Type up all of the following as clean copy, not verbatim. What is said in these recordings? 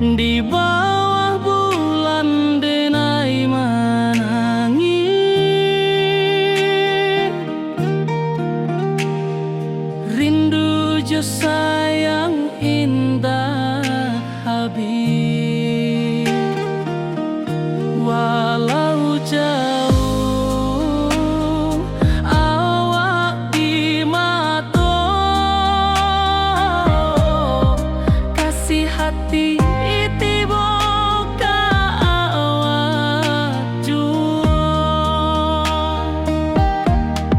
Di bawah bulan denai menangis, rindu jo sayang indah habis. Walau jauh awak di mata, kasih hati tiba ka awak jua.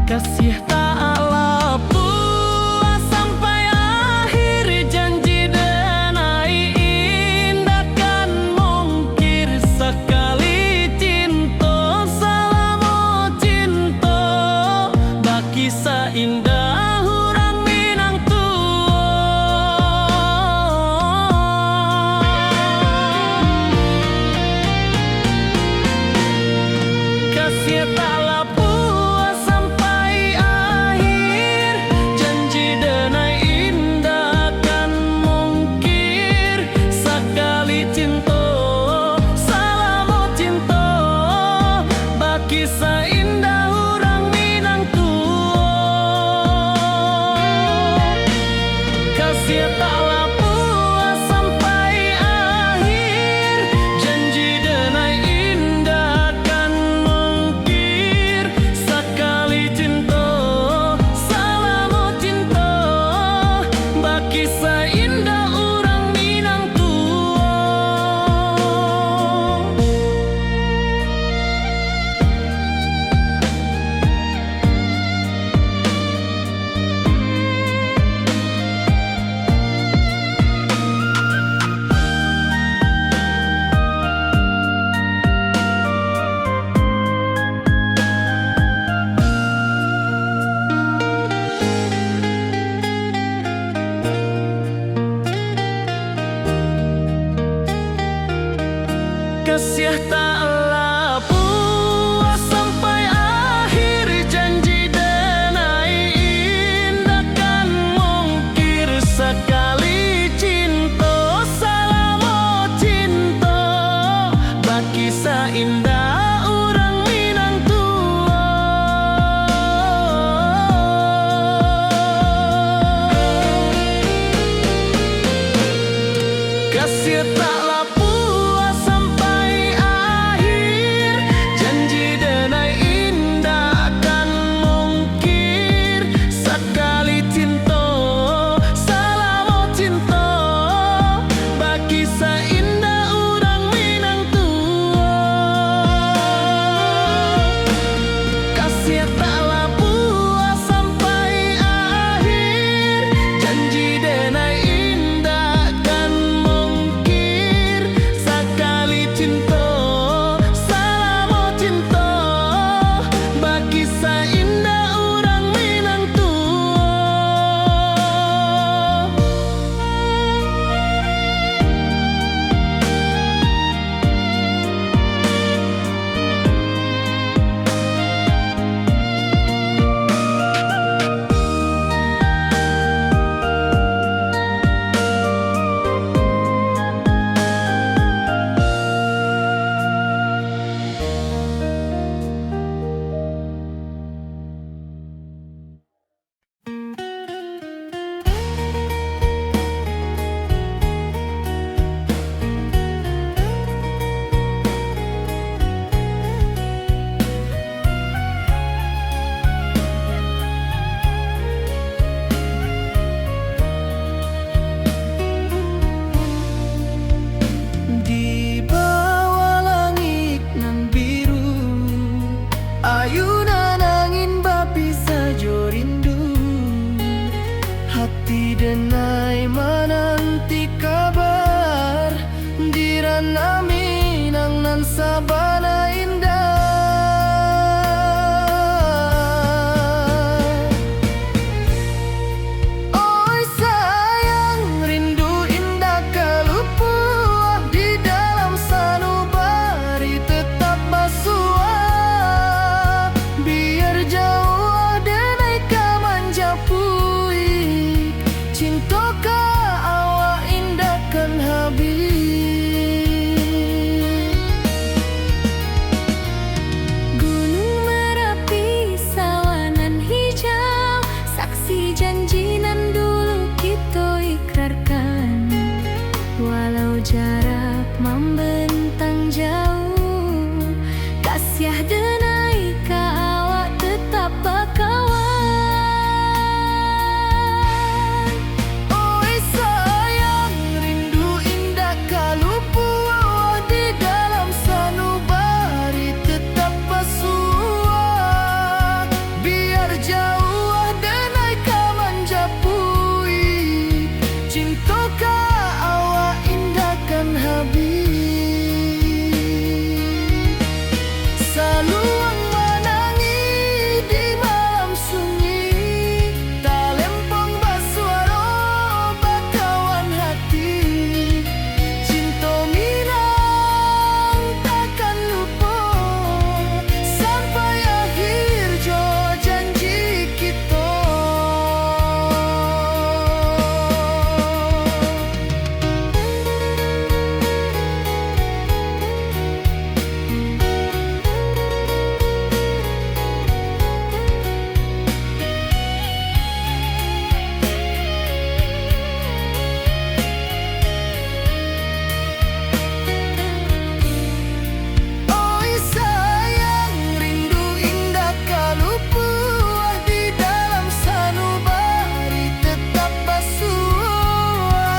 Kasih tak lepas sampai akhir, janji denai indah kan mungkir. Sekali cinta selama cinta, baki seindah hurang Minang kasih tak lepas sampai akhir, janji denai indah kan mungkir. Sekali cinta selama cinta, baki seindah hurang Minang kasih tak lepas sampai akhir, janji denai indah kan mungkir. Sekali cinta selama cinta, baki seindah urang Minang janji nan dulu kita ikrarkan. Walau jarak membentang jauh, kasih denai ka awak tetap bakawan. Oi sayang, rindu indah kalupu di dalam sanubari tetap pasua. Biar jauh denai ka manjapui, cinta ka awak indahkan habis. Saluang menangi di malam sunyi, talempong basuara bakawan hati. Cinta minang takkan lupa sampai akhir jo janji kita. Oi sayang, rindu indah kalupu di dalam sanubari tetap basua.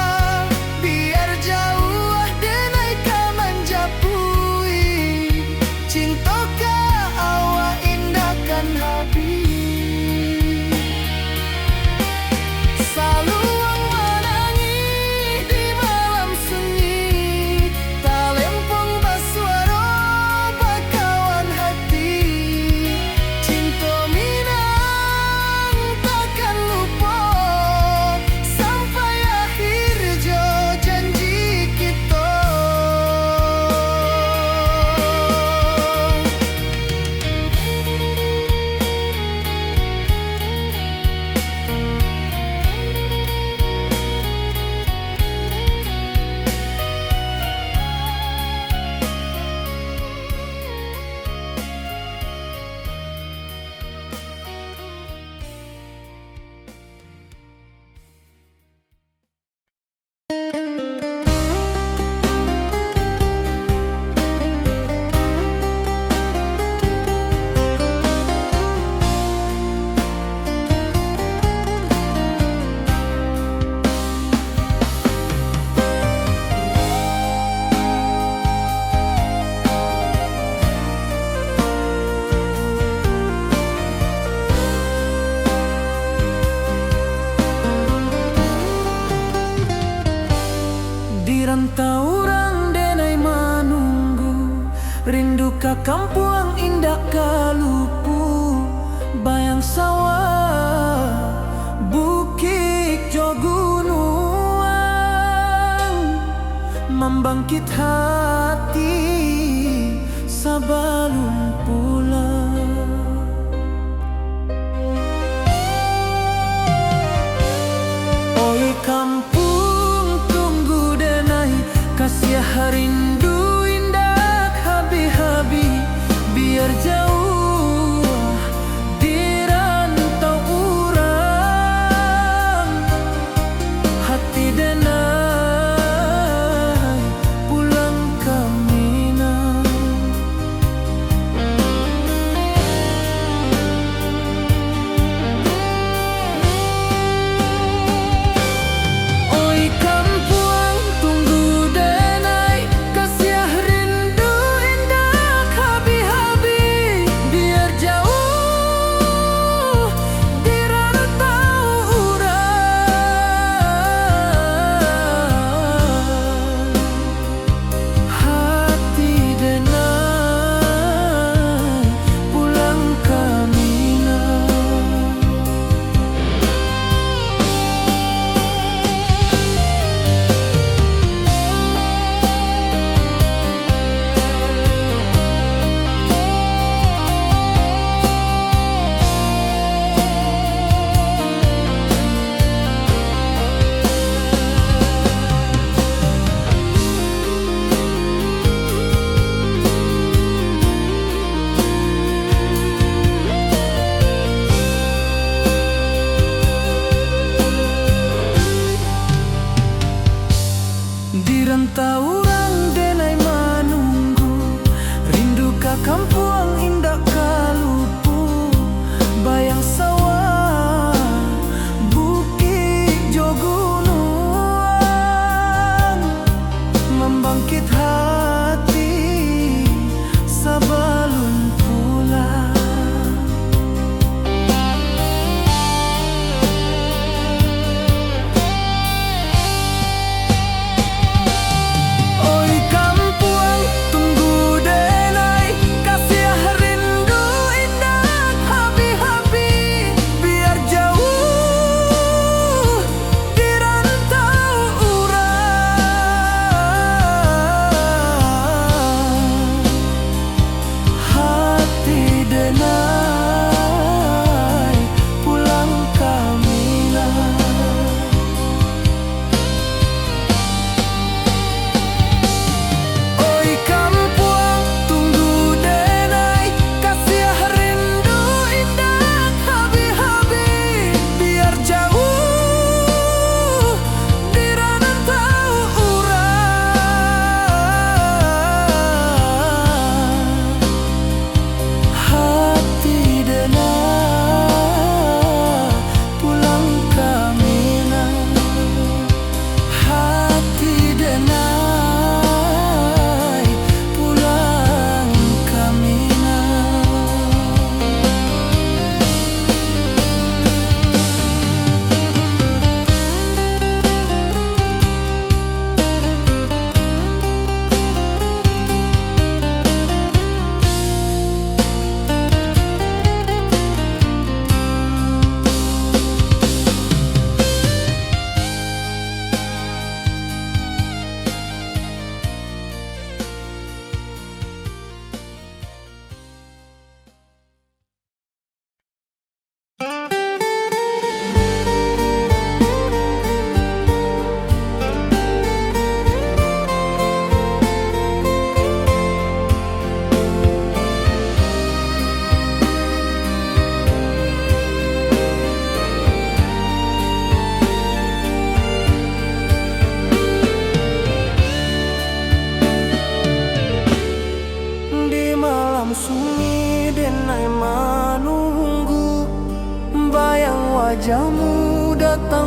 Biar jauh denai ka manjapui, cinta ka awak indahkan habis. Saluang menangi di malam sunyi, talempong basuara bakawan hati. Cinta minang takkan lupa sampai akhir jo janji kita. Di rantau orang denai menunggu, rindu ka kampung indah kalupu. Bayang sawah, bukit jo gunung, membangkit hati sebelum pulang. Oi kampung tunggu denai, kasih rindu indah habi-habi. Biar jauh di rantau urang, hati denai pulang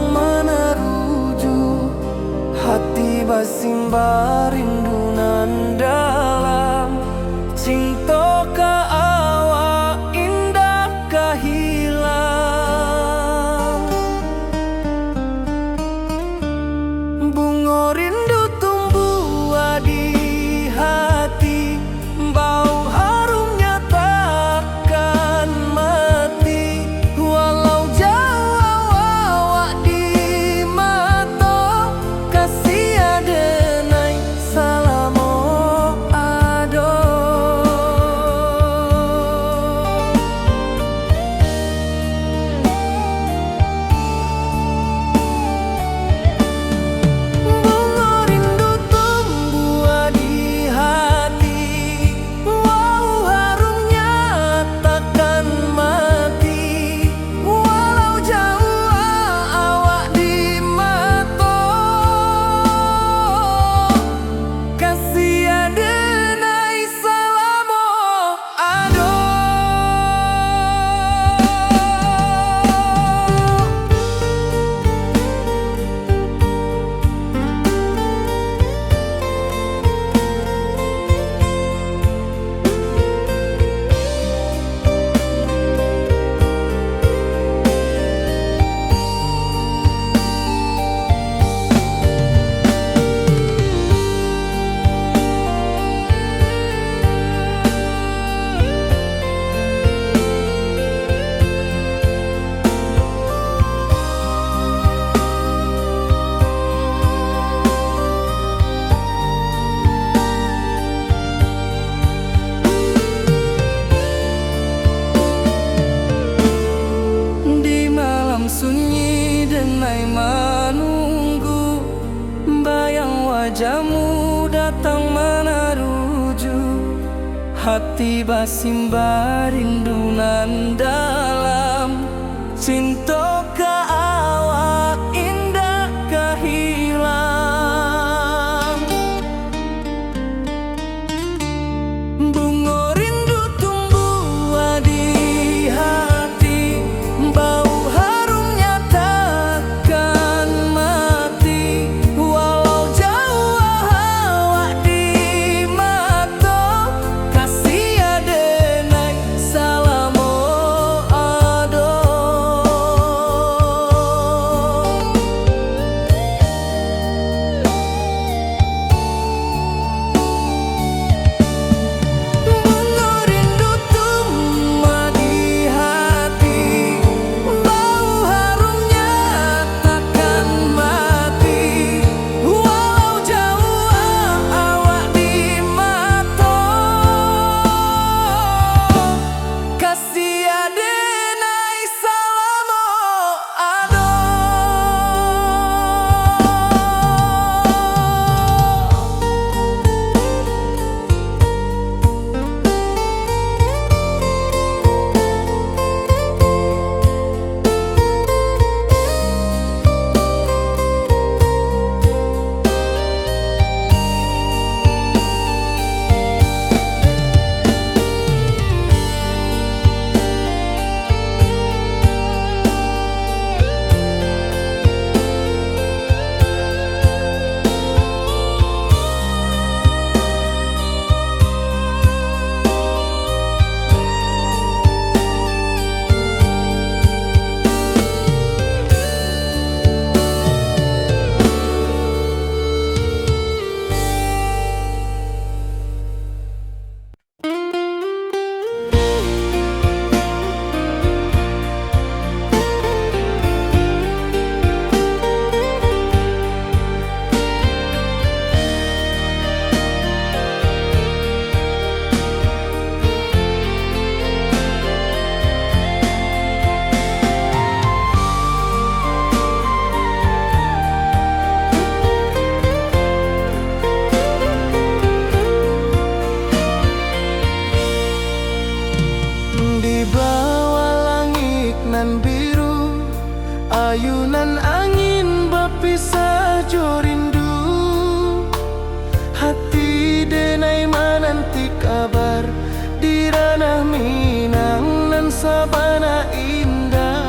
datang meneruju, hati basimba rindu nan dalam. Cinta ka awak indah kahilang. Bunga rindu tumbuh di hati, bau harumnya takkan mati. Walau jauh awak di mata, kasih adenai salamo ado. Bunga rindu tumbuh di hati, wow harumnya takkan mati. Walau jauh awak di mata, kasih adenai salamo ado. Di malam sunyi denai menunggu, bayang wajahmu datang meneruju, hati basimba rindu nan dalam. Cinta ka awak indah kahilang. Bunga rindu tumbuh di hati, bau harumnya takkan mati. Walau jauh awak di mata, kasih adenai salamo ado. Bunga rindu tumbuh di hati, bau harumnya takkan mati. Walau jauh awak di mata, kasih adenai salamo ado. Di bawah langit nan biru, ayunan angin berpisah jo rindu. Hati denai menanti kabar di ranah Minang nan sabana indah.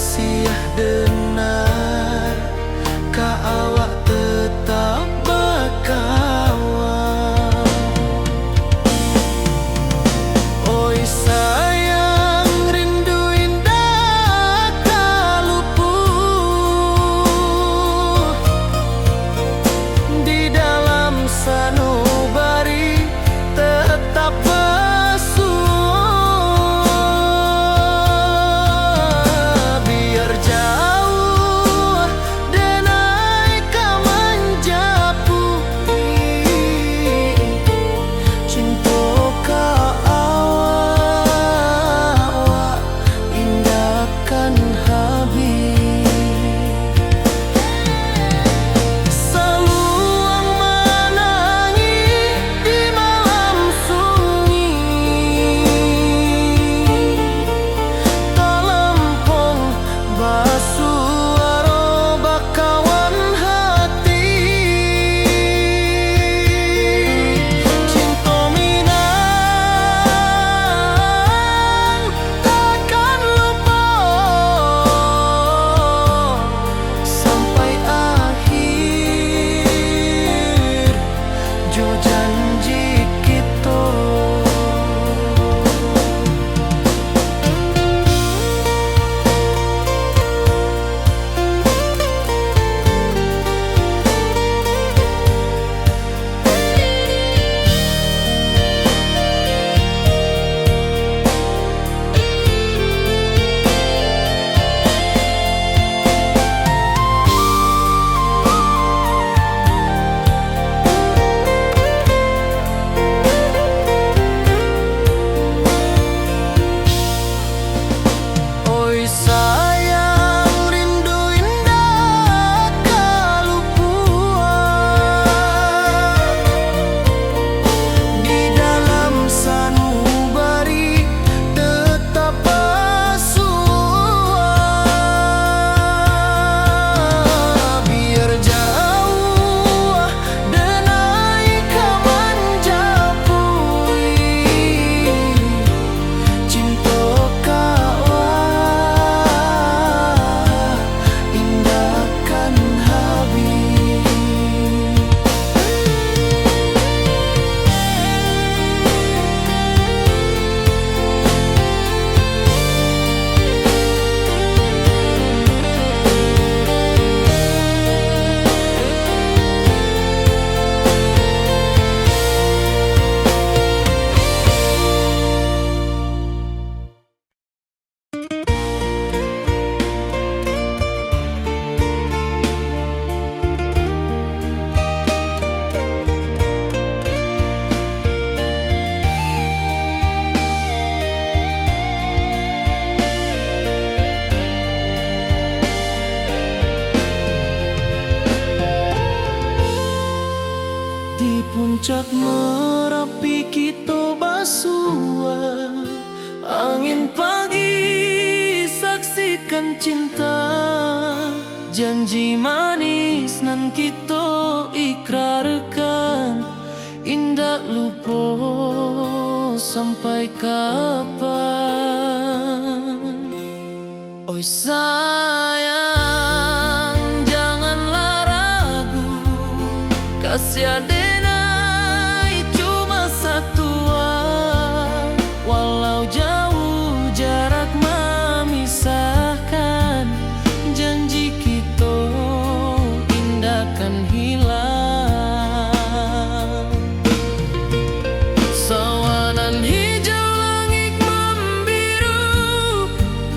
siah denar, ka awak tetap bakawan. Oi sayang, rindu indah kalupuh di dalam sanubari tetap basuh. Biar jauh denai ka menjapui, cinta ka awak indahkan habis. Saluang menangi di malam sunyi, talempong basuh aro bakawan hati. Cinta minang takkan lupa sampai akhir jo janji kita. Oi sayang, rindu indah kalupuan di dalam sanubari tetap basuh. Biar jauh denai ka menjapui, cinta ka awak indahkan habis. Di puncak Merapi kita basua, angin pagi saksikan cinta, janji manis nan kita ikrarkan, indah lupa sampai kapan. Oi sayang, janganlah ragu, kasih denai cuma satu, walau jauh jarak memisahkan, janji kita indahkan hilang. Sawanan hijau langit membiru,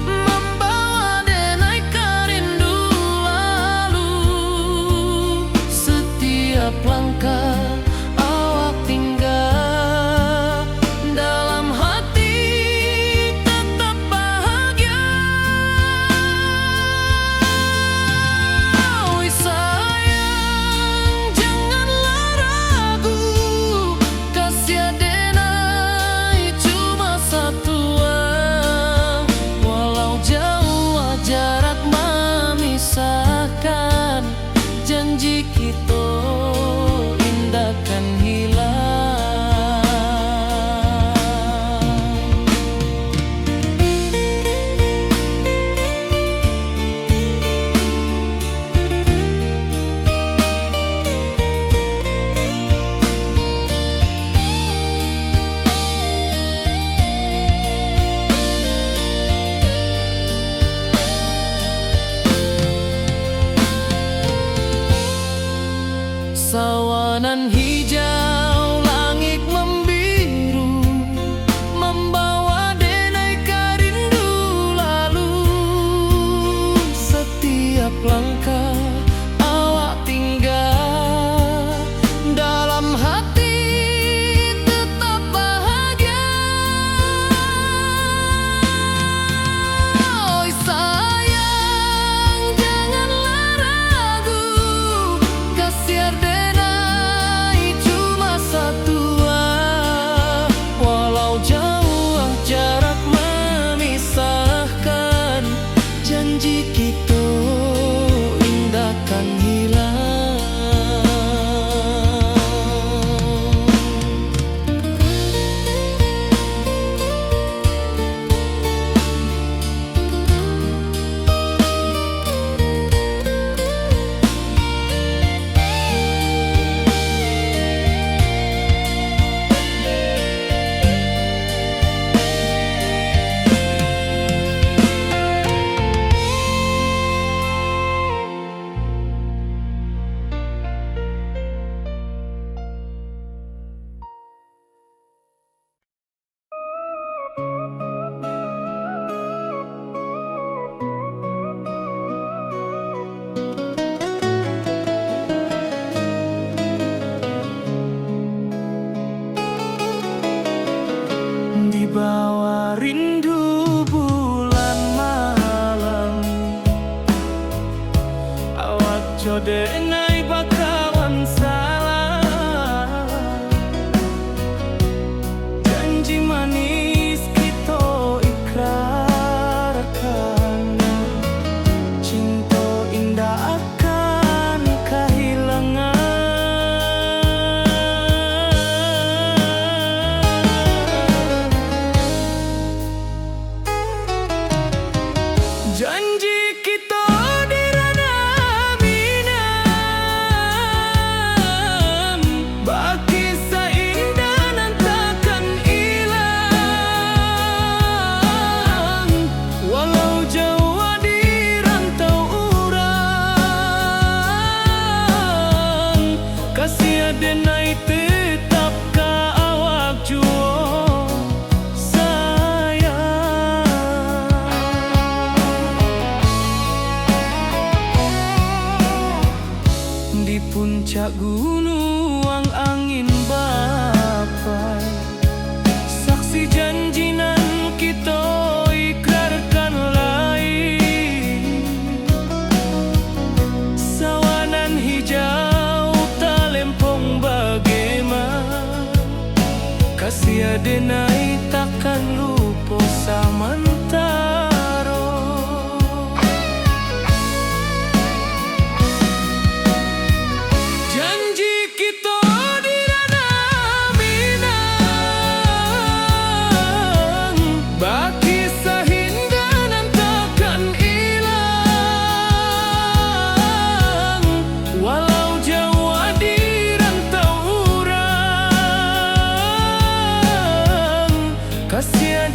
membawa denai ka rindu lalu. Setiap langkah Sawanan hijau, langit membiru, membawa denai rindu lalu. Setiap langkah awak tinggal, dalam hati tetap bahagia. Oi sayang, janganlah ragu, kasih denai cuma satu. Walau jauh jarak memisahkan, janji kita indahkan hilang. Di bawah rindu bulan malam, awak jodenai bakawan salah. Janji manis kita ikrarkan, cinta indah akan kehilangan. Janji kita di ranah Minang, baki seindah nan takkan hilang. Walau jauh di rantau urang, kasih denai tetap ka awak jua di puncak gunung angin bapai. Saksi janji nan kita ikrarkan lain. Sawanan hijau talempong bagaimana, kasih denai takkan lupa samantara. Janji kita di ranah Minang, baki sahinda nan takkan hilang. Walau jauh di rantau urang, kasih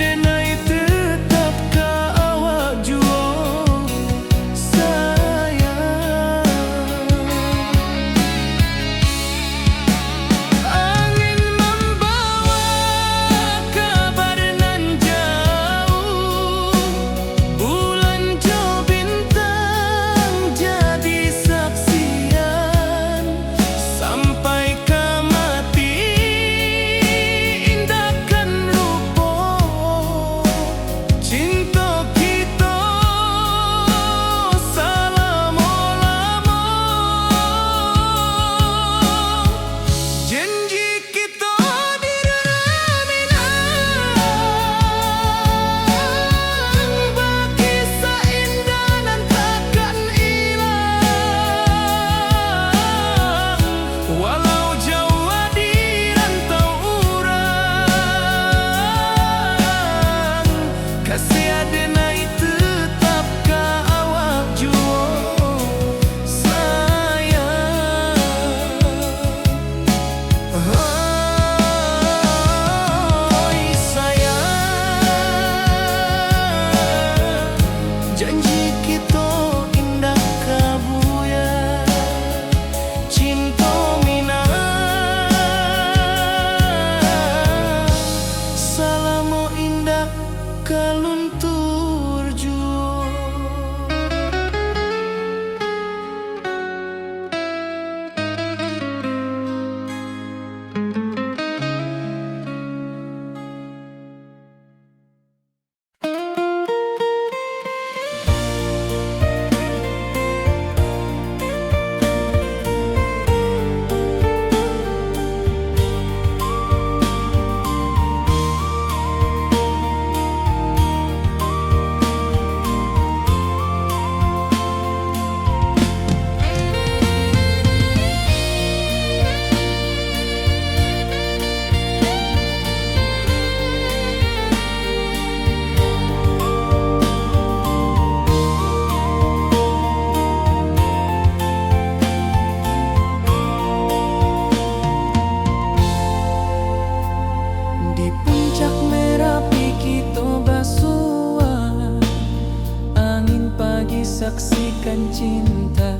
akan cinta.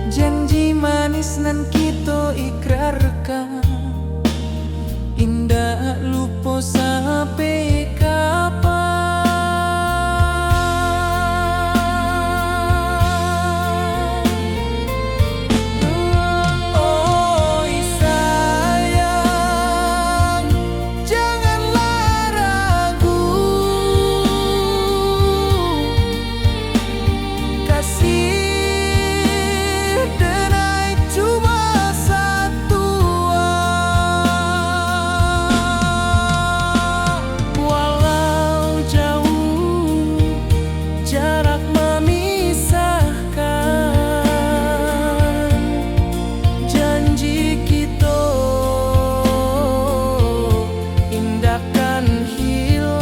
Janji manis nan kita ikrarkan, indah lupa sampai kapan. Oi sayang, janganlah ragu, kasih denai cuma satu. Walau jauh jarak memisahkan, janji kita indahkan hilang.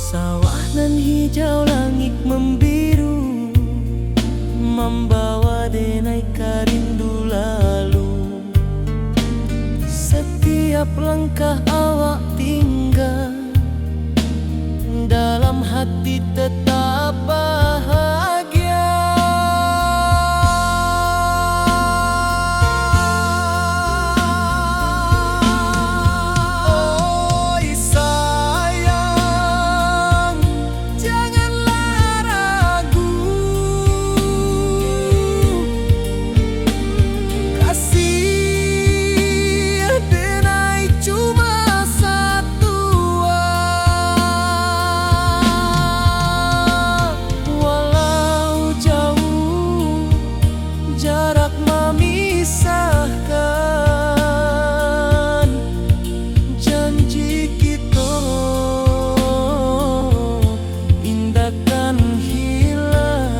Sawah nan hijau, langit membiru, membawa denai karindu lalu. Setiap langkah awak tinggal, dalam hati tetap bahagia. Oi sayang, janganlah ragu, kasih denai cuma satu. Walau jauh jarak memisahkan, janji kita indahkan hilang.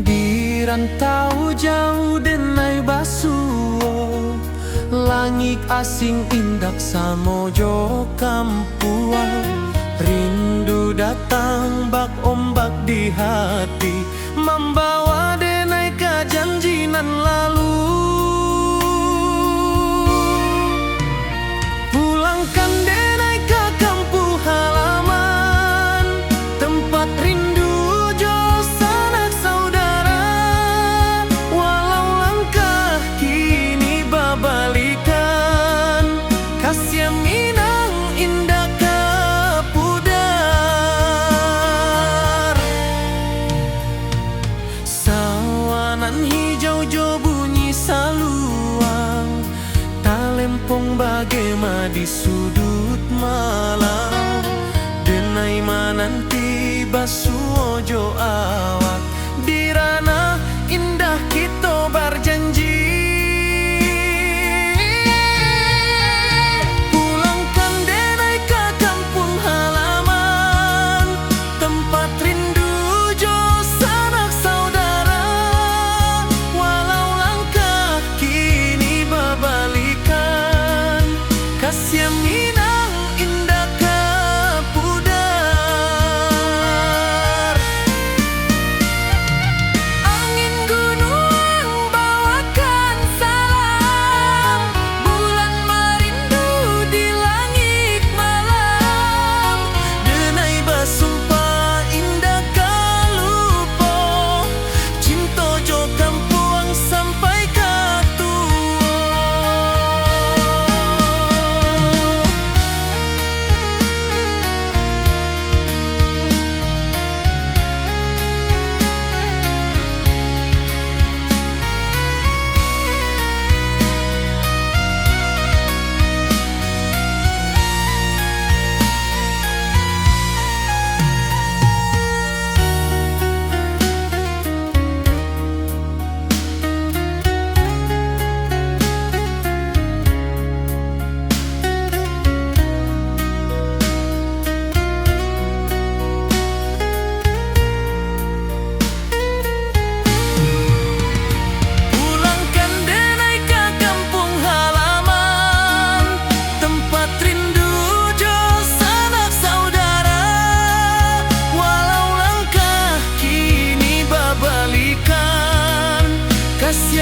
Di rantau jauh denai basuo, langit asing indak samojo kampuan. Rindu datang bak ombak di hati, membawa denai kejanjinan lalu. Pulangkan denai ke kampung halaman, tempat rindu jo sanak saudara. Walau langkah kini babalikan, kasih minang indah ke pudar. Sawanan hijau jo bunyi saluang, talempong bagema di sudut malam. Denai mananti basuojo awak, di ranah indah kita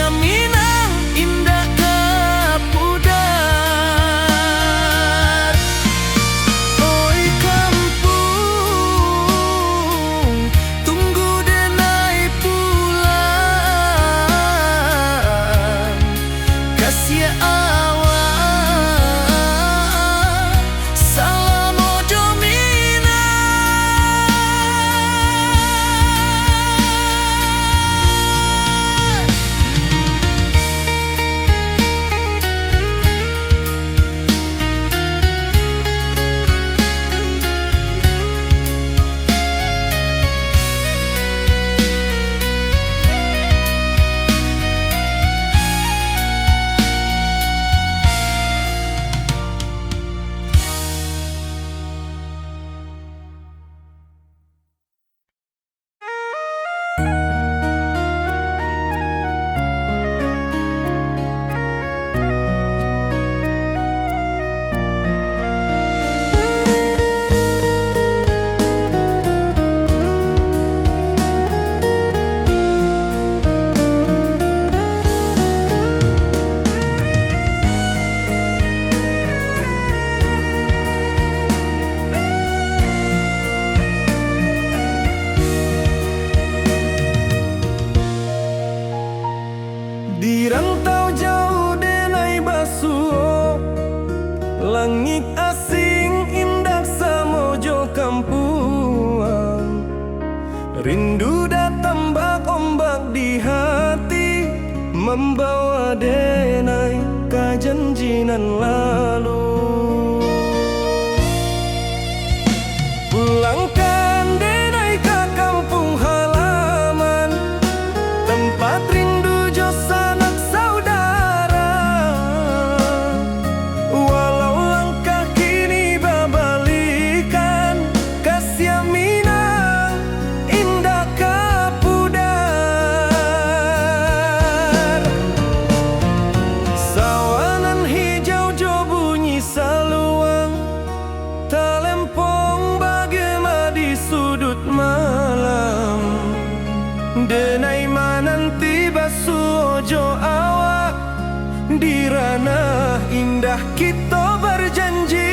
Kasih Minang indah kapudar. Oi kampung, tunggu denai pulang. Kasih awak salam ojo Minang. Di rantau jauh denai basuh, langit asing indah samojo kampuang. Rindu datang bak ombak di hati, membawa denai ke janjinan lalu. Pulangkan denai ke kampung halaman, tempat rindu jo sanak saudara. Walau langkah kini babalikan, kasih Minang indah kapudar. Sawanan hijau jo bunyi saluang, talempong bagema di sudut malam. Denai mananti basuh ojo awak, di ranah indah kita berjanji.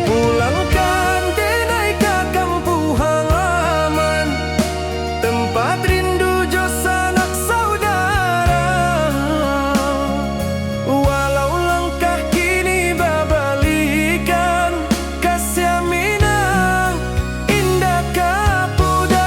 Pulangkan denai ke kampung halaman, tempat rindu jo sanak saudara. Walau langkah kini babalikan, kasih Minang indah kapudar.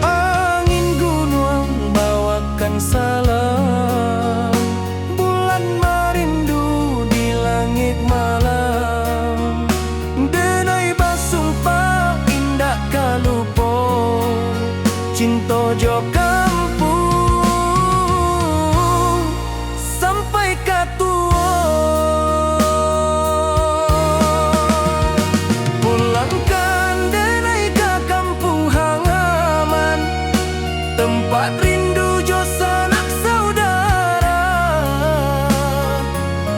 Angin gunung bawakan salam, bulan merindu di langit malam. Denai basumpah indah kalupo, cinta jo kampung sampai katua. Pulangkan denai ke kampung halaman, tempat rindu jo sanak saudara.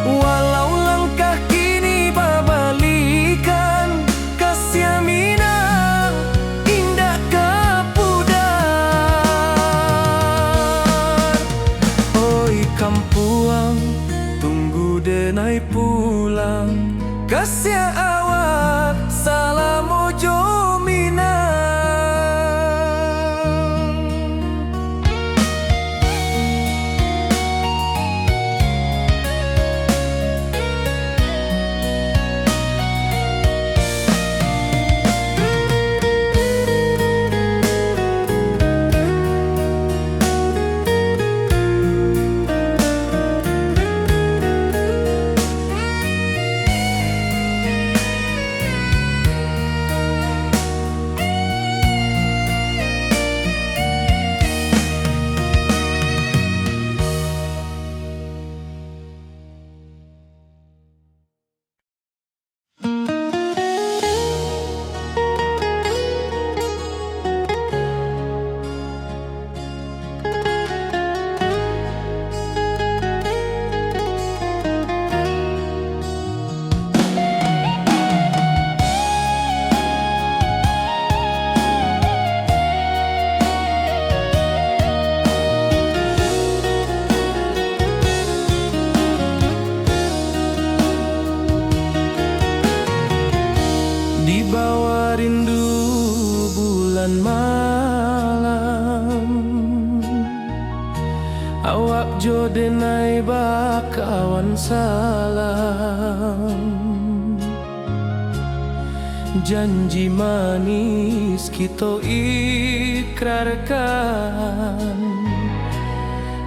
Walau langkah kini babalikan, kasih Minang indah kapudar. Oi kampuang, tunggu denai pulang. Kasih awak salam ojo Minang. awak jo denai bakawan salam. Janji manis kita ikrarkan,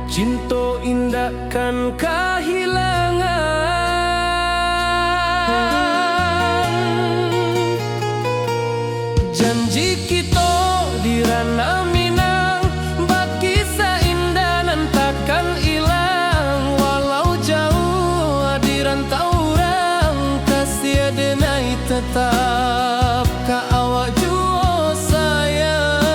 cinta indahkan kehilangan. Janji kita di ranah Minang, baki seindah nan takkan hilang. Walau jauh di rantau orang, kasih denai tetap ka awak jua sayang.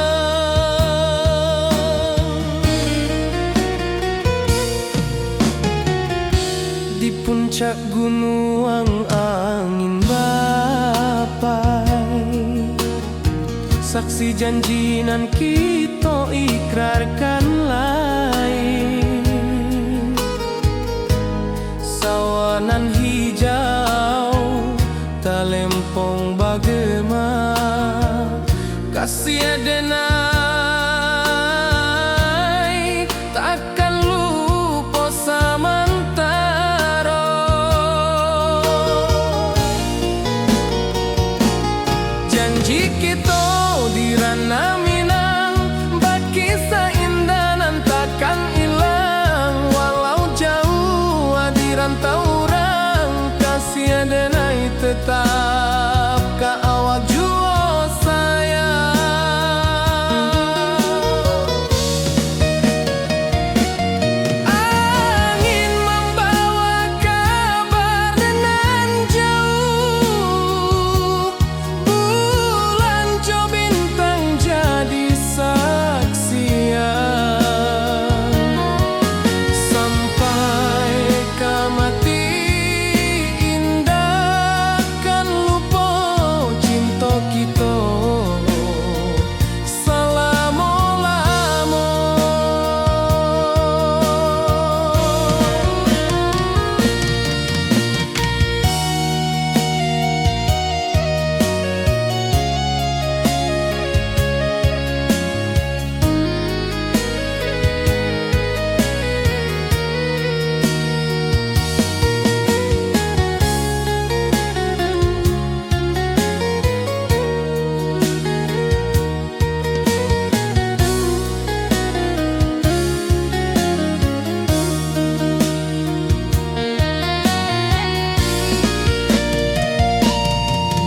Di puncak gunung angin bapai, saksi janji nan kita ikrarkan lain. Sawanan hijau talempong bagema, kasih denai takkan lupa samantara. Janji kita di ranah Minang, baki seindah nan takkan hilang. Walau jauh di rantau orang, kasih denai tetap ka awak jua sayang. Angin membawa kabar nan jauh, bulan jo bintang jadi saksian. Sampai ke mati indah kan lupa cinta kita selama-lama.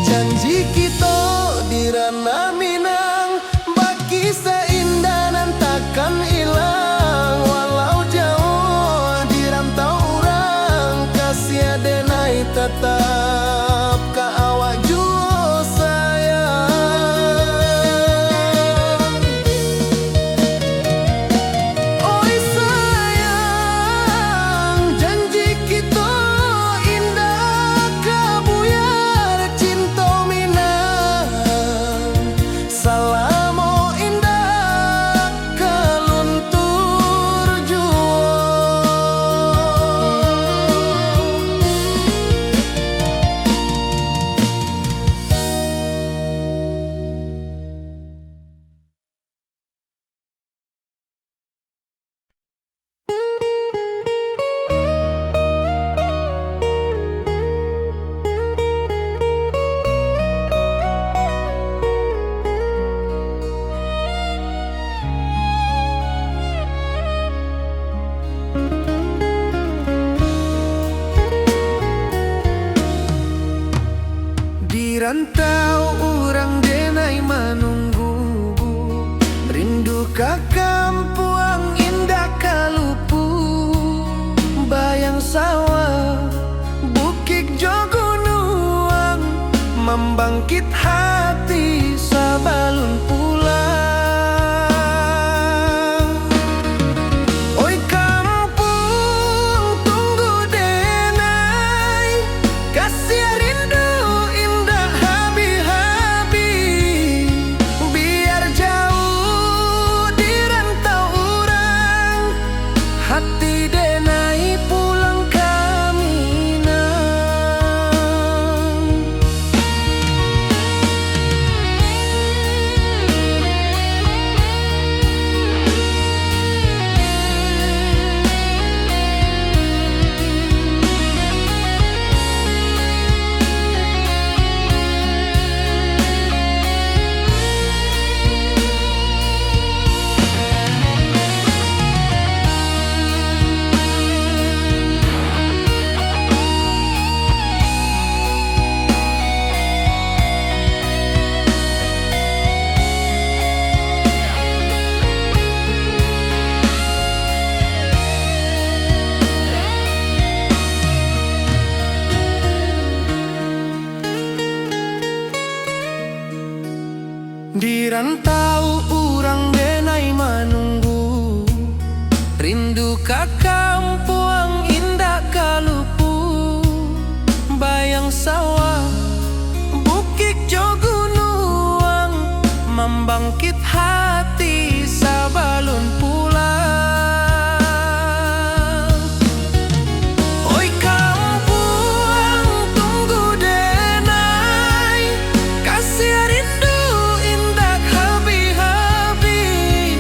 Janji kita di ranah Minang, baki seindah nan takkan hilang. Walau jauh di rantau orang, kasih denai tetap ka awak jua sayang. Oi sayang, janji kita indah kabuyar cinta Minang. Salamo indah keluntur jua. Di rantau orang denai menunggu, rindu ka kampung indah kalupu. Bayang sawah, bukit jo gunung, membangkit hati sabalun pulang. Oi kampung tunggu denai, kasih rindu indah habi-habi. Biar jauh di rantau orang, hati denai pulang ke Minang. ka kampung indah kalupu, bayang sawah bukit jo gunung, membangkit hati sabalun pulang. Oi kampung tunggu denai, kasih rindu indah habi-habi,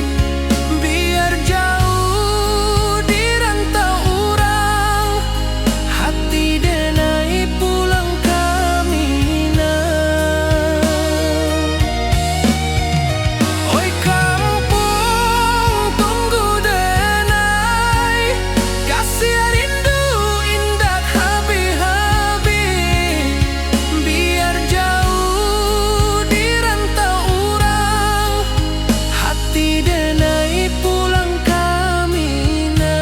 biar jauh di rantau urang, hati denai pulang ke Minang. Oi kampung tunggu denai, kasih rindu indah habi-habi, biar jauh di rantau urang, hati denai pulang ke Minang.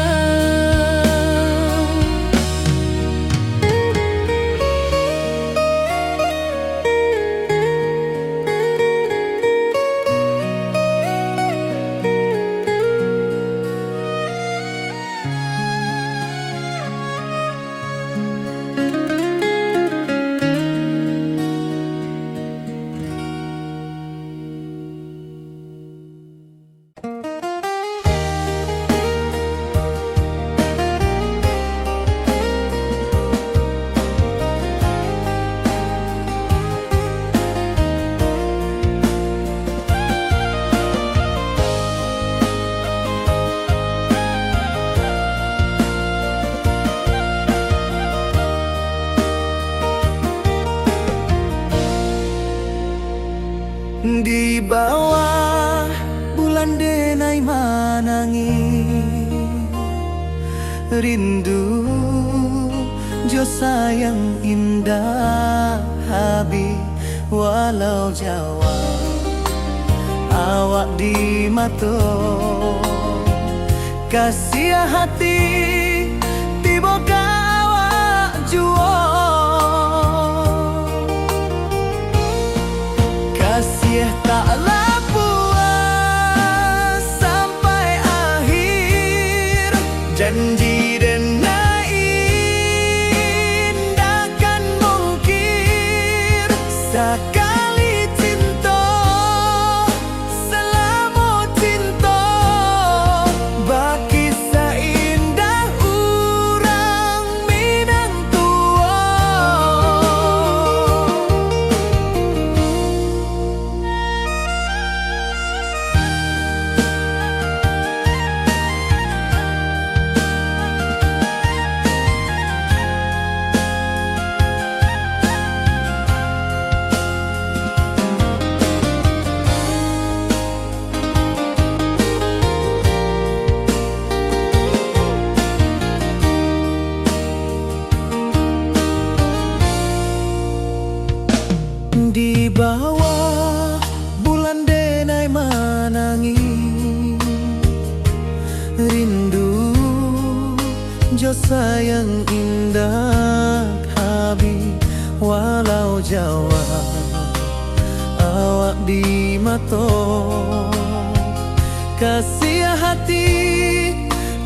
Di bawah bulan denai manangi, rindu jo sayang indah habi, walau Jawa awak di mato, kasih hati tiba ka awak juo, kasih taklah puas sampai akhir, janji denai indah kan mungkir, sekali cinta selama cinta, baki seindah urang Minang tua. Di bawah bulan denai manangi, rindu jo sayang indah habi, walau Jawa awak di mato, kasih hati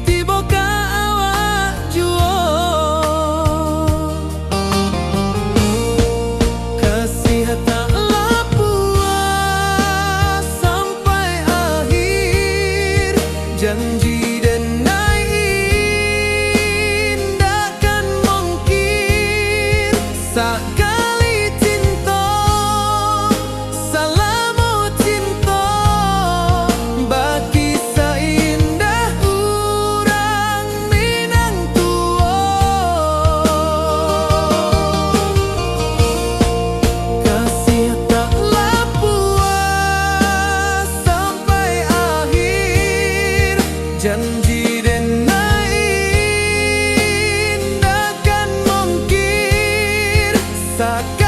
tiba ka awak juo, kasih taklah puas sampai akhir, janji denai indah kan mungkir, sekali cinta selama cinta, baki seindah urang Minang tua. Kasih taklah puas sampai akhir, janji denai indah kan mungkir, sekali